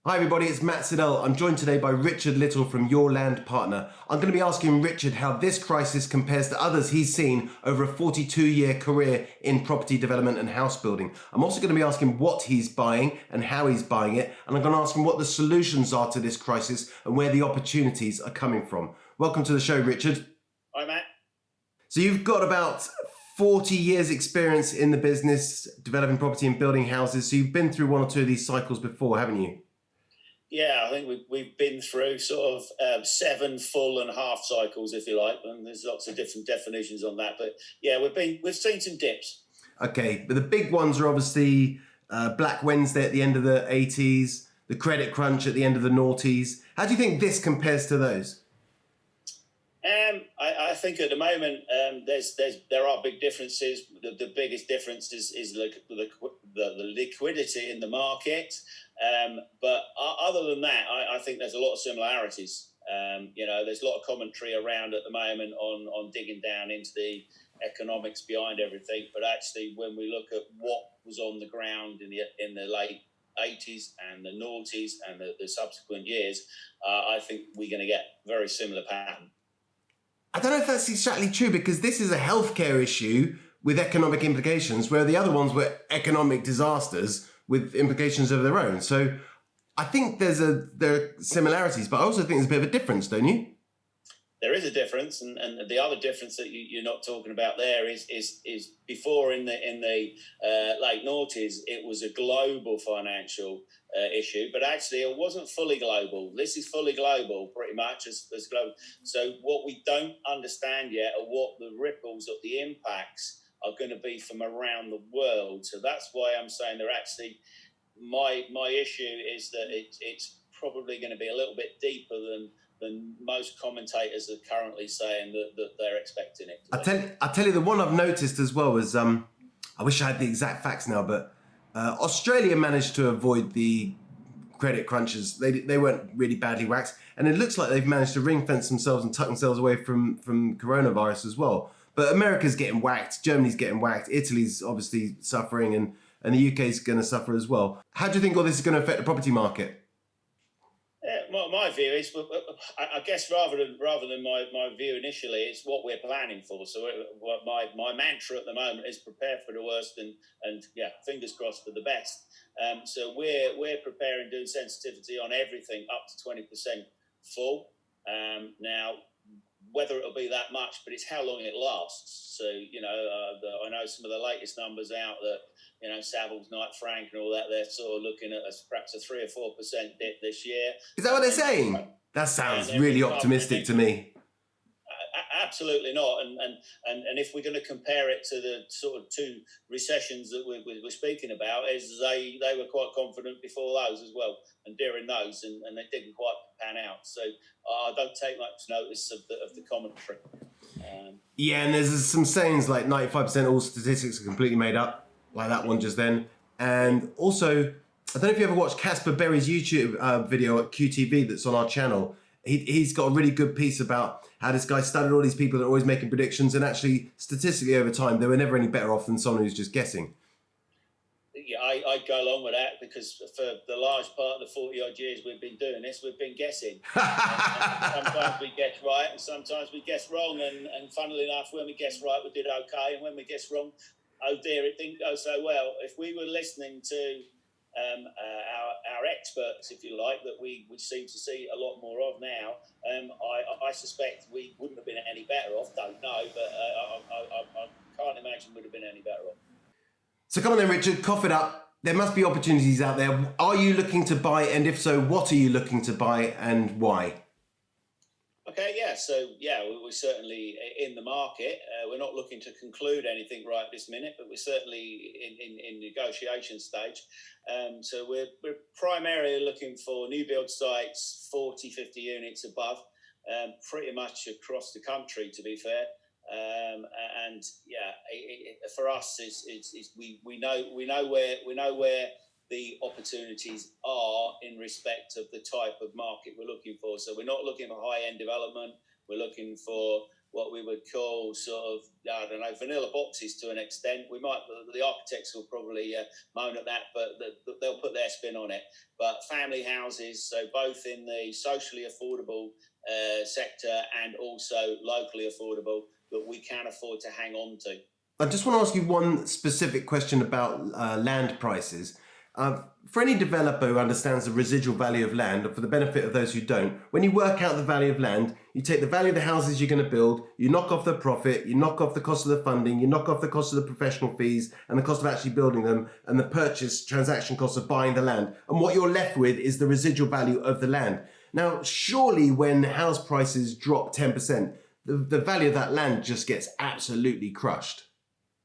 Hi everybody, it's Matt Siddell. I'm joined today by Richard Little from Your Land Partner. I'm going to be asking Richard how this crisis compares to others he's seen over a 42-year career in property development and house building. I'm also going to be asking what he's buying and how he's buying it, and I'm going to ask him what the solutions are to this crisis and where the opportunities are coming from. Welcome to the show, Richard. Hi, Matt. So you've got about 40 years experience in the business, developing property and building houses, so you've been through one or two of these cycles before, haven't you? Yeah, I think we've been through sort of 7 full and half cycles, if you like, and there's lots of different definitions on that. But yeah, we've seen some dips. Okay, but the big ones are obviously Black Wednesday at the end of the 80s, the credit crunch at the end of the noughties. How do you think this compares to those? I think at the moment there are big differences. The biggest difference is the liquidity in the market. But other than that, I think there's a lot of similarities. There's a lot of commentary around at the moment on digging down into the economics behind everything. But actually, when we look at what was on the ground in the late 80s and the noughties and the subsequent years, I think we're going to get very similar pattern. I don't know if that's exactly true, because this is a healthcare issue with economic implications, where the other ones were economic disasters with implications of their own. So I think there are similarities, but I also think there's a bit of a difference, don't you? There is a difference, and the other difference that you're not talking about there is before in the late noughties, it was a global financial issue, but actually it wasn't fully global. This is fully global, pretty much as global. So what we don't understand yet are what the ripples of the impacts are going to be from around the world. So that's why I'm saying they're actually, my issue is that it's probably going to be a little bit deeper than most commentators are currently saying that they're expecting it. I tell you, the one I've noticed as well is, I wish I had the exact facts now, but Australia managed to avoid the credit crunches. They weren't really badly whacked, and it looks like they've managed to ring fence themselves and tuck themselves away from coronavirus as well. But America's getting whacked, Germany's getting whacked, Italy's obviously suffering, and the UK's going to suffer as well. How do you think all this is going to affect the property market? My view is, I guess rather than my view initially, it's what we're planning for. So my mantra at the moment is prepare for the worst and fingers crossed for the best. So we're preparing, doing sensitivity on everything up to 20% full. Now, whether it'll be that much, but it's how long it lasts. So, I know some of the latest numbers out that, Savills, Knight Frank and all that, they're sort of looking at perhaps a 3 or 4% dip this year. Is that what they're saying? That sounds really optimistic to me. Absolutely not. And if we're going to compare it to the sort of two recessions that we're speaking about, is they were quite confident before those as well, and during those, and they didn't quite pan out. So I don't take much notice of the commentary. Yeah, and there's some sayings like 95% all statistics are completely made up, like that one just then. And also, I don't know if you ever watched Casper Berry's YouTube video at QTV that's on our channel. He's got a really good piece about how this guy studied all these people that are always making predictions, and actually, statistically over time, they were never any better off than someone who's just guessing. Yeah, I'd go along with that, because for the large part of the 40-odd years we've been doing this, we've been guessing. And sometimes we guess right and sometimes we guess wrong. And funnily enough, when we guess right, we did okay. And when we guess wrong, oh dear, it didn't go so well. If we were listening to our experts, if you like, that we seem to see a lot more of now, I suspect we wouldn't have been any better off. Don't know, but I can't imagine we'd have been any better off. So come on then, Richard, cough it up. There must be opportunities out there. Are you looking to buy? And if so, what are you looking to buy and why? Okay, yeah. So, we're certainly in the market. We're not looking to conclude anything right this minute, but we're certainly in negotiation stage. So we're primarily looking for new build sites, 40, 50 units above, pretty much across the country, to be fair. For us, we know where the opportunities are in respect of the type of market we're looking for. So we're not looking for high-end development. We're looking for what we would call sort of, I don't know, vanilla boxes to an extent. The architects will probably moan at that, but they'll put their spin on it. But family houses, so both in the socially affordable sector and also locally affordable, that we can afford to hang on to. I just want to ask you one specific question about land prices. For any developer who understands the residual value of land, or for the benefit of those who don't, when you work out the value of land, you take the value of the houses you're going to build, you knock off the profit, you knock off the cost of the funding, you knock off the cost of the professional fees and the cost of actually building them, and the purchase transaction cost of buying the land. And what you're left with is the residual value of the land. Now, surely when house prices drop 10%, the value of that land just gets absolutely crushed.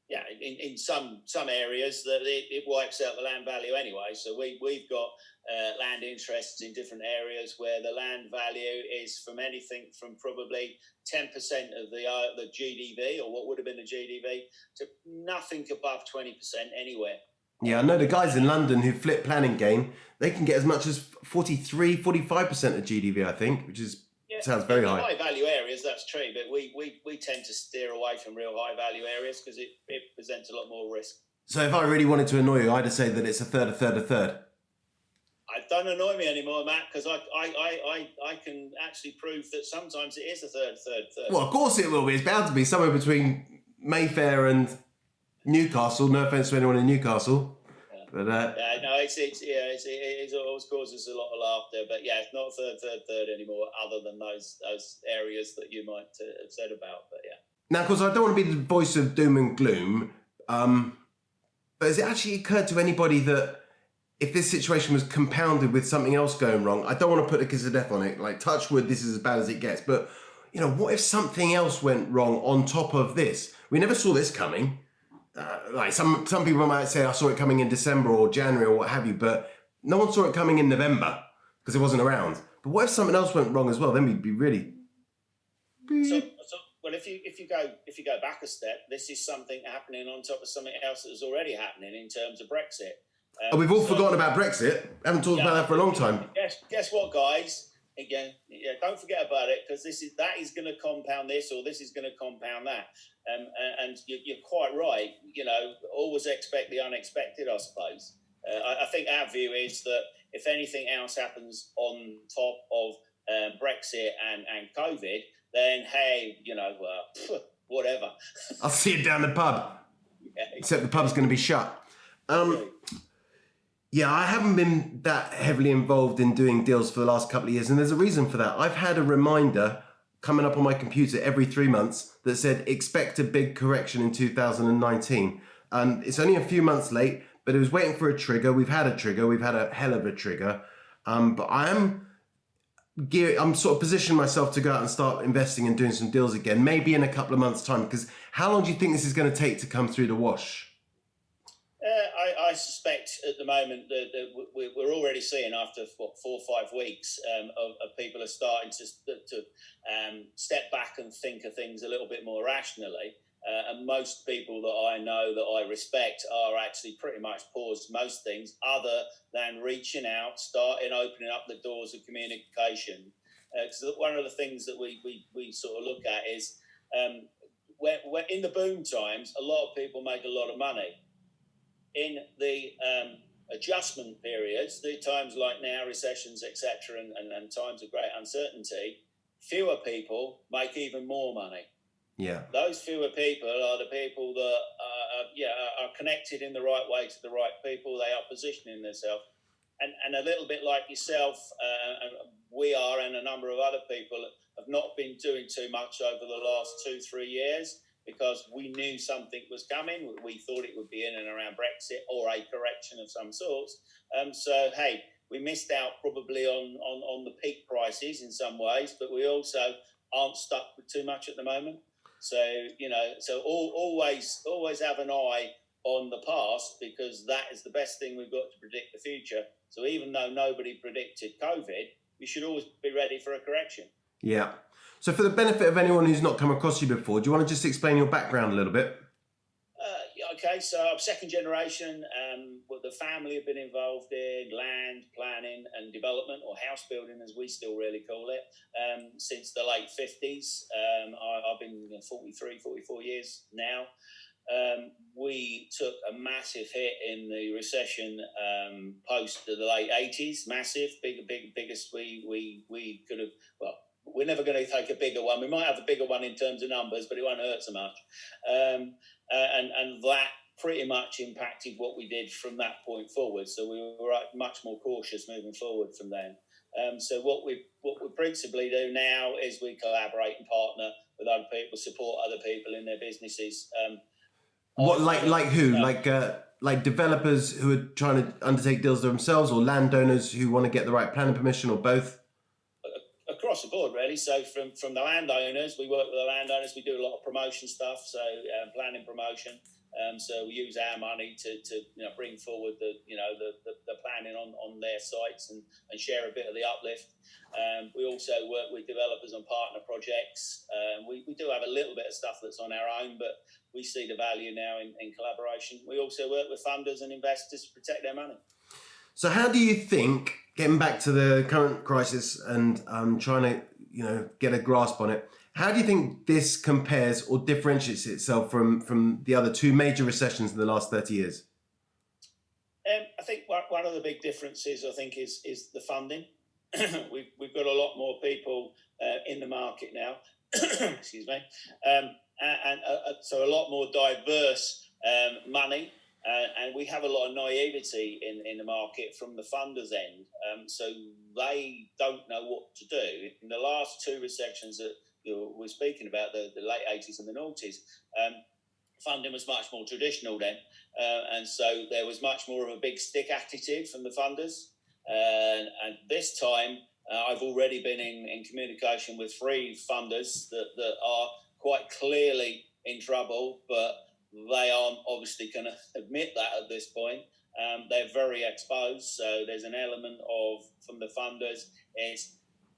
Yeah, in some areas that it wipes out the land value anyway. So we've got land interests in different areas where the land value is from anything from probably 10% of the GDV, or what would have been the GDV, to nothing above 20% anywhere. Yeah, I know the guys in London who flip planning game, they can get as much as 43, 45% of GDV, I think, which is sounds very high. High value areas, that's true, but we tend to steer away from real high value areas because it presents a lot more risk. So if I really wanted to annoy you, I'd say that it's a third. Don't annoy me anymore, Matt, because I can actually prove that sometimes it is a third. Well, of course it will be. It's bound to be somewhere between Mayfair and Newcastle. No offence to anyone in Newcastle. But it always causes a lot of laughter. But yeah, it's not third anymore, other than those areas that you might have said about. But yeah. Now, of course, I don't want to be the voice of doom and gloom. But has it actually occurred to anybody that if this situation was compounded with something else going wrong, I don't want to put a kiss of death on it, like touch wood, this is as bad as it gets. But what if something else went wrong on top of this? We never saw this coming. Like some people might say, I saw it coming in December or January or what have you, but no one saw it coming in November because it wasn't around. But what if something else went wrong as well? Then we'd be really. Well, if you go back a step, this is something happening on top of something else that was already happening in terms of Brexit. We've all forgotten about Brexit. Haven't talked about that for a long time. Guess what, guys? Again, don't forget about it, because that is going to compound this, or this is going to compound that. And you're quite right. Always expect the unexpected, I suppose. I think our view is that if anything else happens on top of Brexit and COVID, then hey, whatever. I'll see you down the pub. Yeah. Except the pub's going to be shut. Yeah, I haven't been that heavily involved in doing deals for the last couple of years, and there's a reason for that. I've had a reminder coming up on my computer every 3 months that said, expect a big correction in 2019. And it's only a few months late, but it was waiting for a trigger. We've had a trigger. We've had a hell of a trigger. But I'm sort of positioning myself to go out and start investing and doing some deals again, maybe in a couple of months' time, because how long do you think this is going to take to come through the wash? I suspect at the moment that we're already seeing, after 4 or 5 weeks of people are starting to step back and think of things a little bit more rationally. And most people that I know, that I respect, are actually pretty much paused most things other than reaching out, opening up the doors of communication. Because one of the things that we sort of look at is when in the boom times, a lot of people make a lot of money. In the adjustment periods, the times like now, recessions, etc., and times of great uncertainty, fewer people make even more money. Yeah, those fewer people are the people that are connected in the right way to the right people. They are positioning themselves, and a little bit like yourself, we are, and a number of other people have not been doing too much over the last 2-3 years. Because we knew something was coming. We thought it would be in and around Brexit or a correction of some sorts. So, hey, we missed out probably on the peak prices in some ways, but we also aren't stuck with too much at the moment. So, always have an eye on the past, because that is the best thing we've got to predict the future. So even though nobody predicted COVID, we should always be ready for a correction. Yeah. So for the benefit of anyone who's not come across you before, do you want to just explain your background a little bit? okay, so I'm second generation. What the family have been involved in land planning and development, or house building as we still really call it, since the late 50s. I've been 43, 44 years now. We took a massive hit in the recession post the late 80s, massive, biggest we could have, well, we're never going to take a bigger one. We might have a bigger one in terms of numbers, but it won't hurt so much. And that pretty much impacted what we did from that point forward. So we were much more cautious moving forward from then. So what we principally do now is we collaborate and partner with other people, support other people in their businesses. What like who? Like developers who are trying to undertake deals themselves, or landowners who want to get the right planning permission, or both? Across the board, really. So from the landowners, we work with the landowners. We do a lot of promotion stuff, so planning promotion. So we use our money to bring forward the planning on their sites and share a bit of the uplift. We also work with developers on partner projects. We do have a little bit of stuff that's on our own, but we see the value now in collaboration. We also work with funders and investors to protect their money. So how do you think, getting back to the current crisis and trying to get a grasp on it, how do you think this compares or differentiates itself from the other two major recessions in the last 30 years? I think one of the big differences, I think, is the funding. We've got a lot more people in the market now, excuse me, so a lot more diverse money. And we have a lot of naivety in the market from the funders' end. So they don't know what to do. In the last two recessions that we're speaking about, the late 80s and the noughties, funding was much more traditional then. And so there was much more of a big stick attitude from the funders. And this time, I've already been in communication with 3 funders that are quite clearly in trouble, but they aren't obviously going to admit that at this point. They're very exposed. So there's an element of, from the funders, is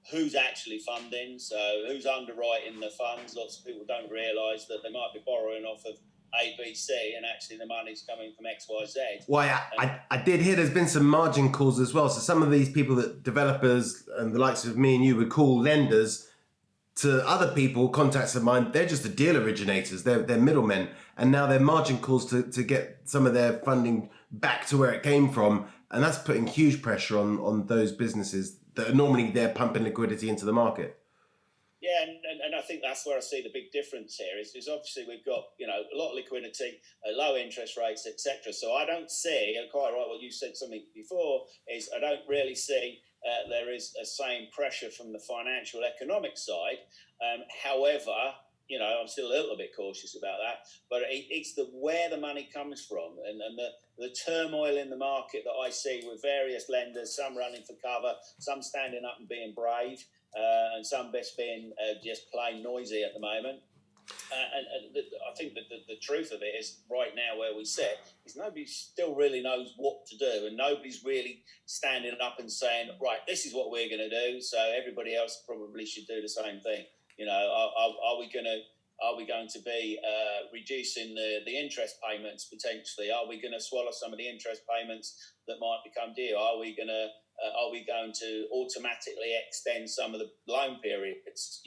who's actually funding, so who's underwriting the funds. Lots of people don't realise that they might be borrowing off of ABC and actually the money's coming from XYZ. Well, I did hear there's been some margin calls as well. So some of these people, that developers and the likes of me and you, would call lenders to other people, contacts of mine, they're just the deal originators, they're middlemen, and now they're margin calls to get some of their funding back to where it came from, and that's putting huge pressure on those businesses that are normally they're pumping liquidity into the market. Yeah, and I think that's where I see the big difference here is obviously we've got a lot of liquidity, low interest rates, etc. So I don't see, and quite right what you said something before, is I don't really see there is a same pressure from the financial economic side. However, I'm still a little bit cautious about that. But it's where the money comes from and the turmoil in the market that I see with various lenders, some running for cover, some standing up and being brave, and some just being just plain noisy at the moment. I think that the truth of it is right now where we sit is nobody still really knows what to do, and nobody's really standing up and saying, right, this is what we're going to do, so everybody else probably should do the same thing. Are we going to be reducing the interest payments potentially? Are we going to swallow some of the interest payments that might become due? Are we going to automatically extend some of the loan periods?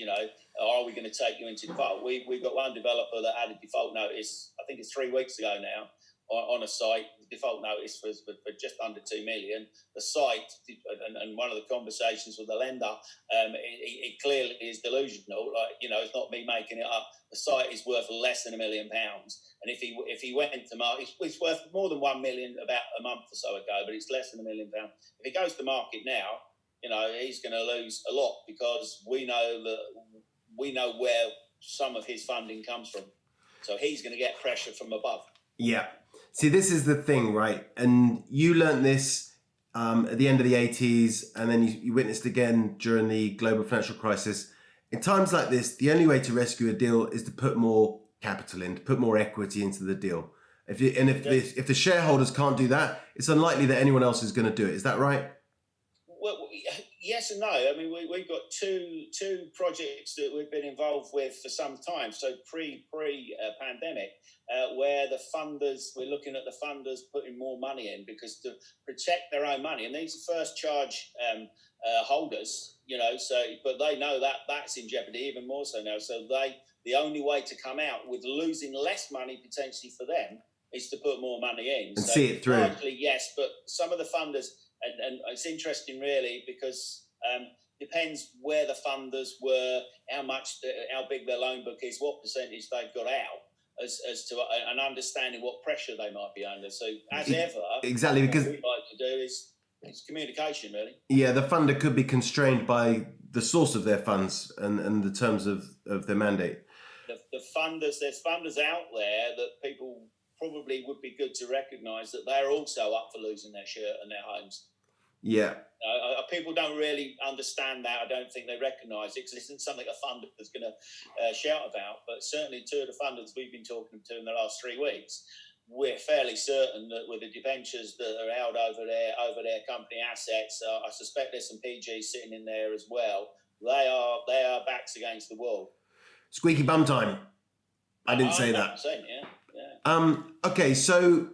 Are we going to take you into default? We've got one developer that had a default notice, I think it's 3 weeks ago now, on a site. The default notice was for just under 2 million. The site, and one of the conversations with the lender, it clearly is delusional. It's not me making it up. The site is worth less than £1 million. And if he went to market, it's worth more than 1 million about a month or so ago, but it's less than £1 million. If he goes to market now, he's going to lose a lot, because we know where some of his funding comes from. So he's going to get pressure from above. Yeah. See, this is the thing, right? And you learnt this at the end of the 80s, and then you witnessed again during the global financial crisis. In times like this, the only way to rescue a deal is to put more capital in, to put more equity into the deal. If the shareholders can't do that, it's unlikely that anyone else is going to do it. Is that right? Well, yes and no. I mean, we've got two projects that we've been involved with for some time. So pre pandemic, where the funders, we're looking at the funders putting more money in because to protect their own money, and these are first charge holders, you know. So, but they know that that's in jeopardy even more so now. So the only way to come out with losing less money potentially for them is to put more money in and so see it through. Largely, yes, but some of the funders. And it's interesting, really, because depends where the funders were, how big their loan book is, what percentage they've got out, as to an understanding what pressure they might be under. So, as ever, exactly, because what we like to do is communication, really. Yeah, the funder could be constrained by the source of their funds and the terms of their mandate. The funders, there's funders out there that people probably would be good to recognise that they're also up for losing their shirt and their homes. Yeah. People don't really understand that. I don't think they recognise it because it isn't something a funder is going to shout about. But certainly, two of the funders we've been talking to in the last 3 weeks, we're fairly certain that with the debentures that are held over their company assets, I suspect there's some PGs sitting in there as well. They are backs against the wall. Squeaky bum time. I didn't say that. Yeah. Okay, so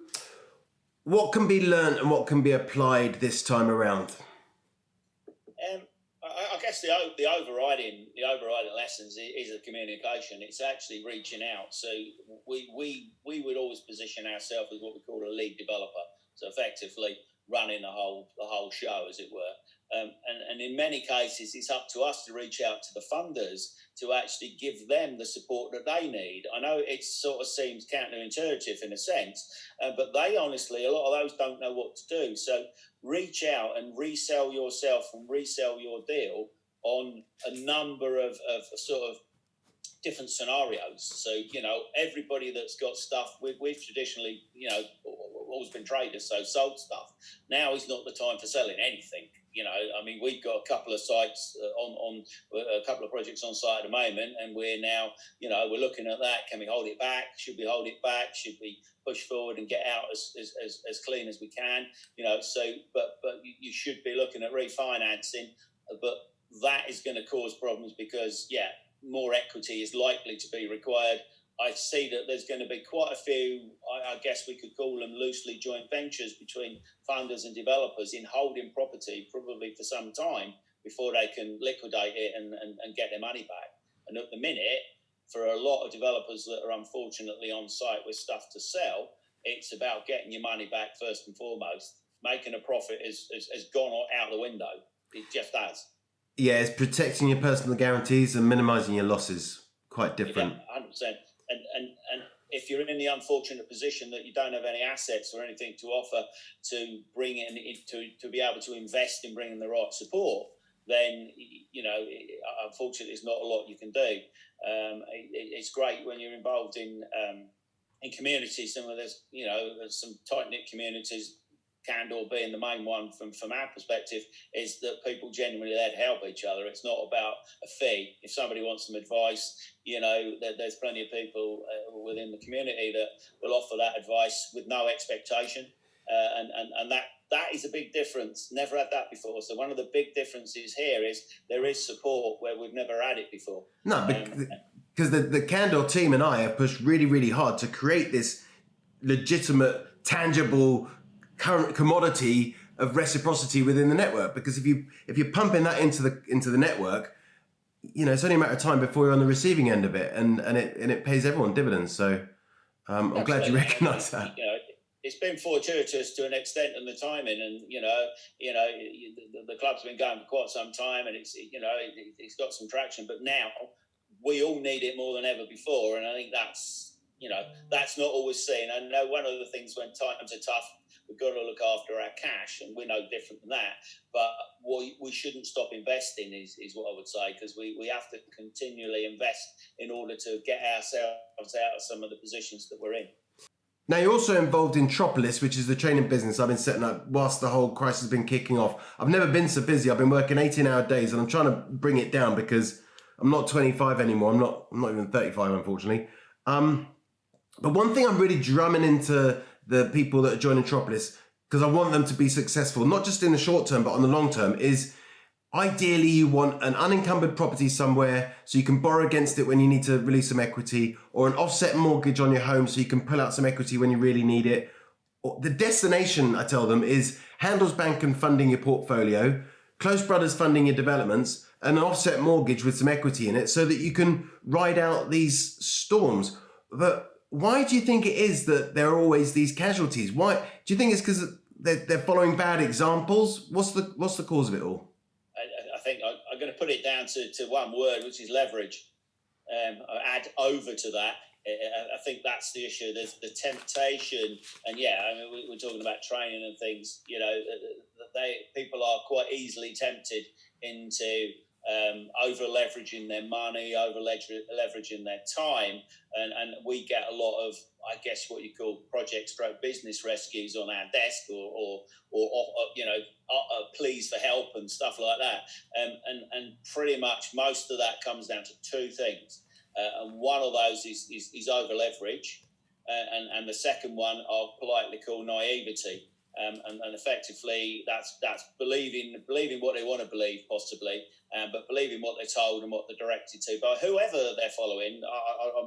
what can be learned and what can be applied this time around? I guess the overriding lessons is the communication. It's actually reaching out. So we would always position ourselves as what we call a lead developer. So effectively running the whole show, as it were. And in many cases, it's up to us to reach out to the funders to actually give them the support that they need. I know it sort of seems counterintuitive in a sense, but they honestly, a lot of those don't know what to do. So reach out and resell yourself and resell your deal on a number of sort of different scenarios. So, you know, everybody that's got stuff, we've traditionally, you know, always been traders, so sold stuff. Now is not the time for selling anything. You know, I mean, we've got a couple of sites on a couple of projects on site at the moment, and we're now, you know, we're looking at that. Can we hold it back? Should we hold it back? Should we push forward and get out as clean as we can? You know, so but you should be looking at refinancing, but that is going to cause problems because more equity is likely to be required. I see that there's going to be quite a few, I guess we could call them loosely joint ventures between funders and developers in holding property probably for some time before they can liquidate it and get their money back. And at the minute, for a lot of developers that are unfortunately on site with stuff to sell, it's about getting your money back first and foremost. Making a profit has gone out the window. It just has. Yeah, it's protecting your personal guarantees and minimising your losses. Quite different. Yeah, 100%. And if you're in the unfortunate position that you don't have any assets or anything to offer to bring in to be able to invest in bringing the right support, then, you know, unfortunately, there's not a lot you can do. It's great when you're involved in communities. There's some tight knit communities. Qandor being the main one from our perspective, is that people genuinely there to help each other. It's not about a fee. If somebody wants some advice, you know, there's plenty of people within the community that will offer that advice with no expectation, and that is a big difference. Never had that before. So one of the big differences here is there is support where we've never had it before. No, because the Qandor team and I have pushed really, really hard to create this legitimate, tangible current commodity of reciprocity within the network. Because if you're pumping that into the network, you know, it's only a matter of time before you're on the receiving end of it, and it pays everyone dividends. So I'm glad you recognise that. You know, it's been fortuitous to an extent in the timing, and the club's been going for quite some time, and it's got some traction. But now we all need it more than ever before, and I think that's not always seen. I know one of the things when times are tough, we've got to look after our cash, and we're no different than that. But we shouldn't stop investing is what I would say, because we have to continually invest in order to get ourselves out of some of the positions that we're in. Now, you're also involved in Tropolis, which is the training business I've been setting up whilst the whole crisis has been kicking off. I've never been so busy. I've been working 18-hour days, and I'm trying to bring it down because I'm not 25 anymore. I'm not even 35, unfortunately. But one thing I'm really drumming into the people that are joining Tropolis, because I want them to be successful, not just in the short term, but on the long term, is ideally you want an unencumbered property somewhere so you can borrow against it when you need to release some equity, or an offset mortgage on your home so you can pull out some equity when you really need it. The destination, I tell them, is Handelsbanken funding your portfolio, Close Brothers funding your developments, and an offset mortgage with some equity in it so that you can ride out these storms. But why do you think it is that there are always these casualties? Why do you think it's because they're following bad examples? What's the cause of it all? I think I'm going to put it down to one word, which is leverage. I add over to that. I think that's the issue. There's the temptation, and we're talking about training and things. People are quite easily tempted into over leveraging their money, over leveraging their time, and we get a lot of, I guess, what you call business rescues on our desk, or pleas for help and stuff like that, and pretty much most of that comes down to two things, and one of those is over leverage, and the second one I'll politely call naivety. And effectively, that's believing what they want to believe, possibly, but believing what they're told and what they're directed to by whoever they're following. I'm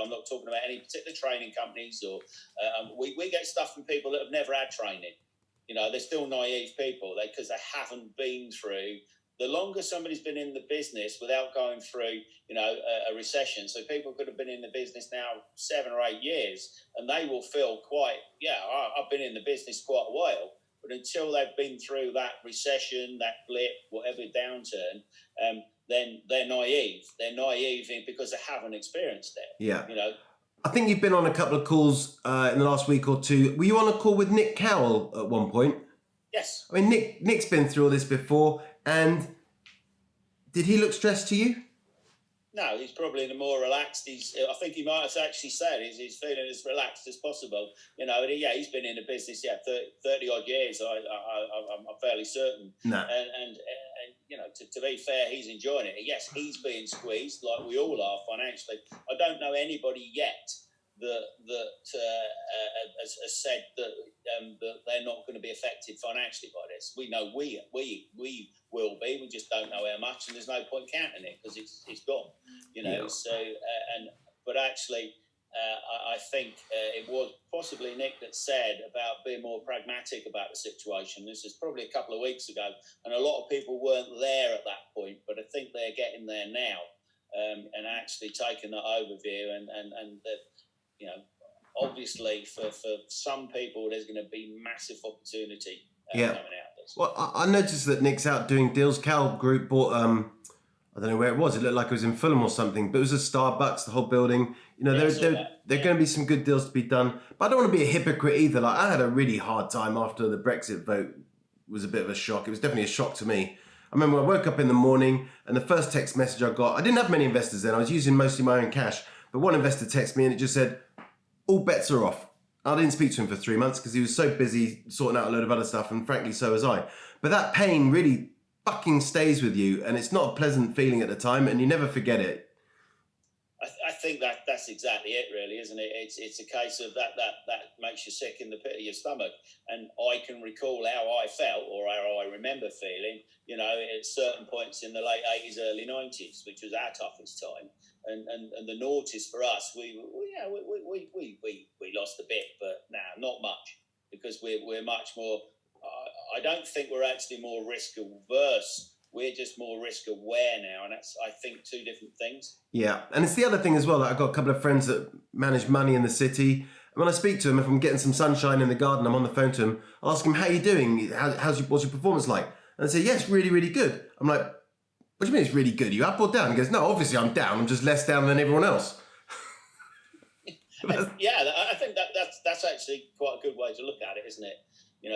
not talking about any particular training companies, or we get stuff from people that have never had training. They're still naive people because they haven't been through. The longer somebody's been in the business without going through, a recession, so people could have been in the business now 7 or 8 years, and they will feel I've been in the business quite a while, but until they've been through that recession, that blip, whatever downturn, then they're naive. They're naive because they haven't experienced it. Yeah. I think you've been on a couple of calls in the last week or two. Were you on a call with Nick Cowell at one point? Yes. I mean, Nick's been through all this before, and did he look stressed to you? No, he's probably the more relaxed. I think he might have actually said he's feeling as relaxed as possible. He's been in the business 30 odd years. I'm fairly certain. No. And to be fair, he's enjoying it. Yes, he's being squeezed like we all are financially. I don't know anybody yet that has said that they're not going to be affected financially by this. We know we will be. We just don't know how much, and there's no point counting it because it's gone. Yeah. But actually, I think it was possibly Nick that said about being more pragmatic about the situation. This is probably a couple of weeks ago, and a lot of people weren't there at that point, but I think they're getting there now, and actually taking that overview and that. Obviously, for some people, there's going to be massive opportunity coming out of this. Well, I noticed that Nick's out doing deals. Cal Group bought, I don't know where it was. It looked like it was in Fulham or something, but it was a Starbucks, the whole building. There are going to be some good deals to be done. But I don't want to be a hypocrite either. Like, I had a really hard time after the Brexit vote. It was a bit of a shock. It was definitely a shock to me. I remember I woke up in the morning and the first text message I got, I didn't have many investors then. I was using mostly my own cash. But one investor texted me and it just said, all bets are off. I didn't speak to him for 3 months because he was so busy sorting out a load of other stuff, and frankly, so was I. But that pain really fucking stays with you, and it's not a pleasant feeling at the time, and you never forget it. I think that's exactly it, really, isn't it? It's a case of that makes you sick in the pit of your stomach. And I can recall how I felt, or how I remember feeling, at certain points in the late 80s, early 90s, which was our toughest time. And the noughties for us, we lost a bit, but not much, because we're much more. I don't think we're actually more risk averse. We're just more risk aware now, and that's, I think, two different things. Yeah, and it's the other thing as well. That I've got a couple of friends that manage money in the city. And when I speak to them, if I'm getting some sunshine in the garden, I'm on the phone to them. I'll ask them, "How are you doing? What's your performance like?" And they say, "Yes, really, really good." I'm like, "What do you mean it's really good? Are you up or down?" He goes, "No, obviously I'm down. I'm just less down than everyone else." I think that's actually quite a good way to look at it, isn't it?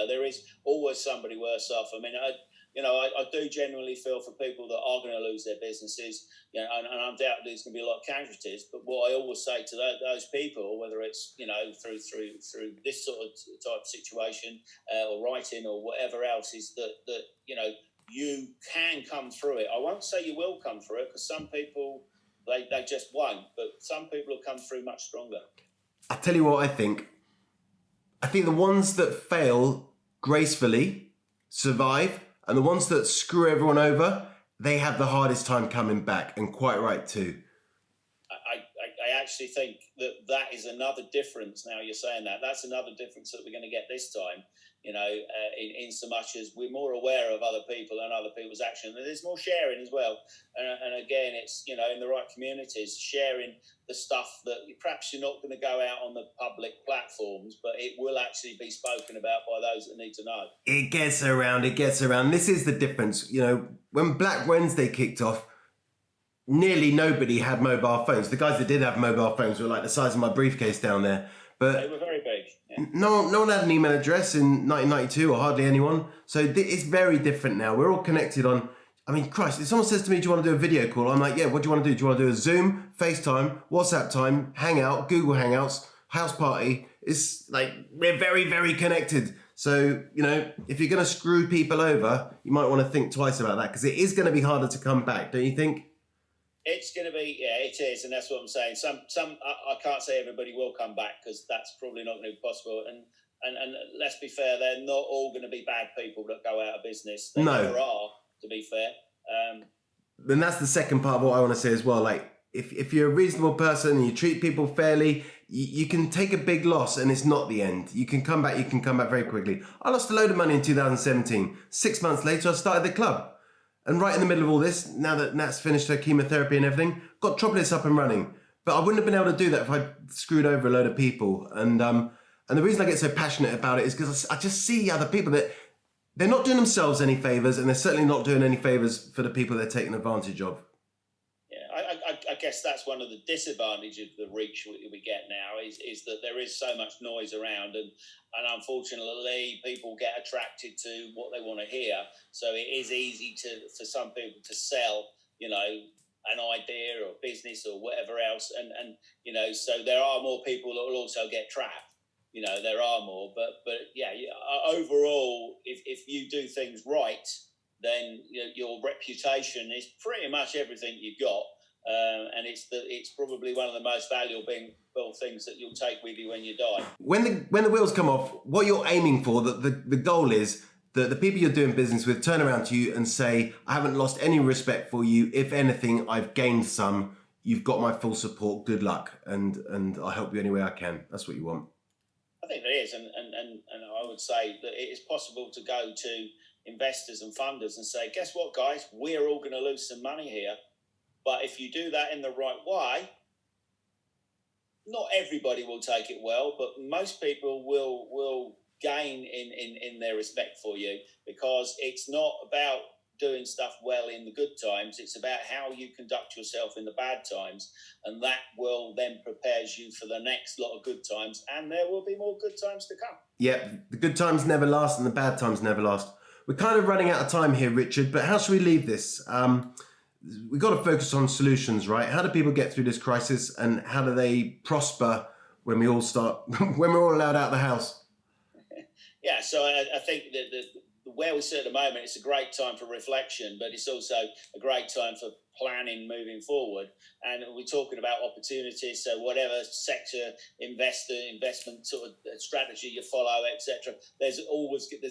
There is always somebody worse off. I mean, I do genuinely feel for people that are going to lose their businesses, and undoubtedly there's going to be a lot of casualties. But what I always say to those people, whether it's through this sort of type of situation or writing or whatever else, is that you can come through it. I won't say you will come through it, because some people they just won't. But some people will come through much stronger. I tell you what, I think I think the ones that fail gracefully survive, and the ones that screw everyone over, they have the hardest time coming back, and quite right too. I actually think that is another difference. Now you're saying that's another difference that we're going to get this time. In so much as we're more aware of other people and other people's action, and there's more sharing as well. And again, it's in the right communities, sharing the stuff that perhaps you're not going to go out on the public platforms, but it will actually be spoken about by those that need to know. It gets around. This is the difference. When Black Wednesday kicked off, nearly nobody had mobile phones. The guys that did have mobile phones were like the size of my briefcase down there. But they were very big. Yeah. No one had an email address in 1992, or hardly anyone. So it's very different now. We're all connected on. I mean, Christ, if someone says to me, do you want to do a video call? I'm like, yeah, what do you want to do? Do you want to do a Zoom, FaceTime, WhatsApp time, Hangout, Google Hangouts, house party? It's like, we're very, very connected. So, if you're going to screw people over, you might want to think twice about that, because it is going to be harder to come back, don't you think? It's going to be, yeah, it is, and that's what I'm saying. Some, I can't say everybody will come back, because that's probably not going to be possible. And let's be fair, they're not all going to be bad people that go out of business. They never are, to be fair. And that's the second part of what I want to say as well. Like, if you're a reasonable person and you treat people fairly, you can take a big loss and it's not the end. You can come back very quickly. I lost a load of money in 2017. 6 months later, I started the club. And right in the middle of all this, now that Nat's finished her chemotherapy and everything, got Tropolis up and running. But I wouldn't have been able to do that if I screwed over a load of people. And the reason I get so passionate about it is because I just see other people that they're not doing themselves any favours, and they're certainly not doing any favours for the people they're taking advantage of. Yeah, I guess that's one of the disadvantages of the reach we get now is that there is so much noise around, and unfortunately people get attracted to what they want to hear. So it is easy for some people to sell, an idea or business or whatever else, and so there are more people that will also get trapped. There are more, but yeah, overall, if you do things right, then your reputation is pretty much everything you've got. And it's probably one of the most valuable things that you'll take with you when you die. When the wheels come off, what you're aiming for, the goal is that the people you're doing business with turn around to you and say, I haven't lost any respect for you. If anything, I've gained some. You've got my full support. Good luck. And I'll help you any way I can. That's what you want. I think it is. And I would say that it is possible to go to investors and funders and say, guess what, guys? We're all going to lose some money here. But if you do that in the right way, not everybody will take it well, but most people will gain in their respect for you, because it's not about doing stuff well in the good times. It's about how you conduct yourself in the bad times, and that will then prepares you for the next lot of good times, and there will be more good times to come. Yeah, the good times never last and the bad times never last. We're kind of running out of time here, Richard, but how should we leave this? We've got to focus on solutions, right? How do people get through this crisis, and how do they prosper when we all when we're all allowed out of the house? Yeah, so I think that where we sit at the moment, it's a great time for reflection, but it's also a great time for planning moving forward. And we're talking about opportunities, so whatever sector, investment sort of strategy you follow, etc. There's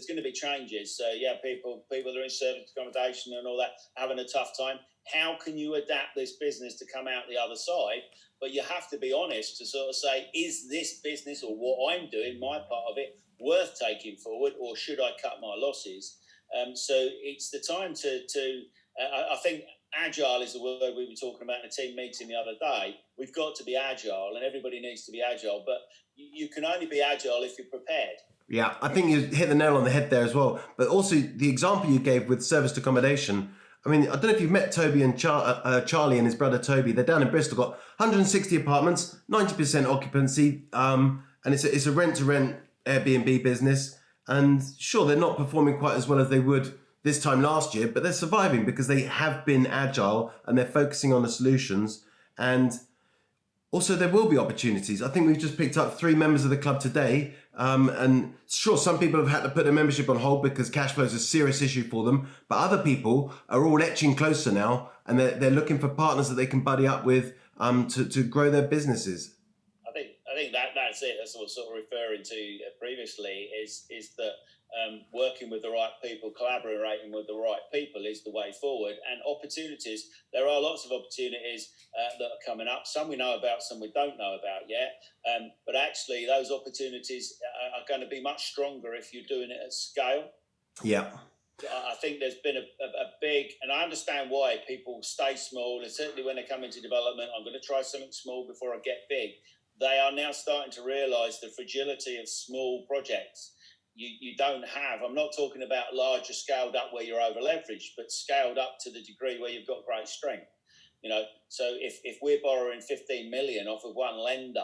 going to be changes. So yeah, people that are in service accommodation and all that having a tough time. How can you adapt this business to come out the other side? But you have to be honest to sort of say, is this business or what I'm doing, my part of it, worth taking forward, or should I cut my losses? So it's the time to I think agile is the word we were talking about in a team meeting the other day. We've got to be agile, and everybody needs to be agile, but you can only be agile if you're prepared. Yeah, I think you hit the nail on the head there as well. But also the example you gave with serviced accommodation, I mean, I don't know if you've met Toby and Charlie and his brother Toby. They're down in Bristol, got 160 apartments, 90% occupancy, and it's a rent-to-rent Airbnb business. And sure, they're not performing quite as well as they would this time last year, but they're surviving because they have been agile and they're focusing on the solutions. And also there will be opportunities. I think we've just picked up 3 members of the club today. And sure, some people have had to put their membership on hold because cash flow is a serious issue for them. But other people are all etching closer now, and they're looking for partners that they can buddy up with to grow their businesses. I think that's that's it. That's what I was sort of referring to previously. Is that working with the right people, collaborating with the right people is the way forward. And opportunities, there are lots of opportunities that are coming up. Some we know about, some we don't know about yet. But actually, those opportunities are going to be much stronger if you're doing it at scale. Yeah. I think there's been a big, and I understand why people stay small, and certainly when they come into development, I'm going to try something small before I get big. They are now starting to realise the fragility of small projects. You don't have, I'm not talking about larger scaled up where you're over leveraged, but scaled up to the degree where you've got great strength. So if we're borrowing 15 million off of one lender,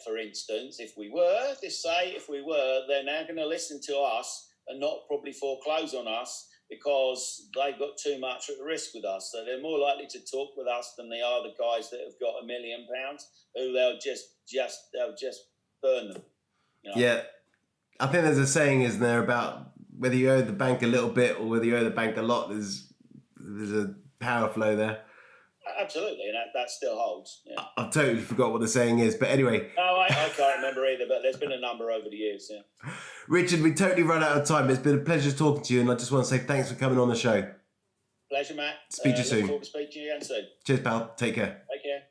for instance, if we were, they're now going to listen to us and not probably foreclose on us because they've got too much at risk with us. So they're more likely to talk with us than they are the guys that have got £1 million, who they'll just burn them. Yeah. I think there's a saying, isn't there, about whether you owe the bank a little bit or whether you owe the bank a lot. There's a power flow there. Absolutely, and that still holds. Yeah. I've totally forgot what the saying is, but anyway. No, I can't remember either, but there's been a number over the years, yeah. Richard, we totally run out of time. It's been a pleasure talking to you, and I just want to say thanks for coming on the show. Pleasure, Matt. Speak to you soon. Look forward to speaking to you again soon. Cheers, pal. Take care. Take care.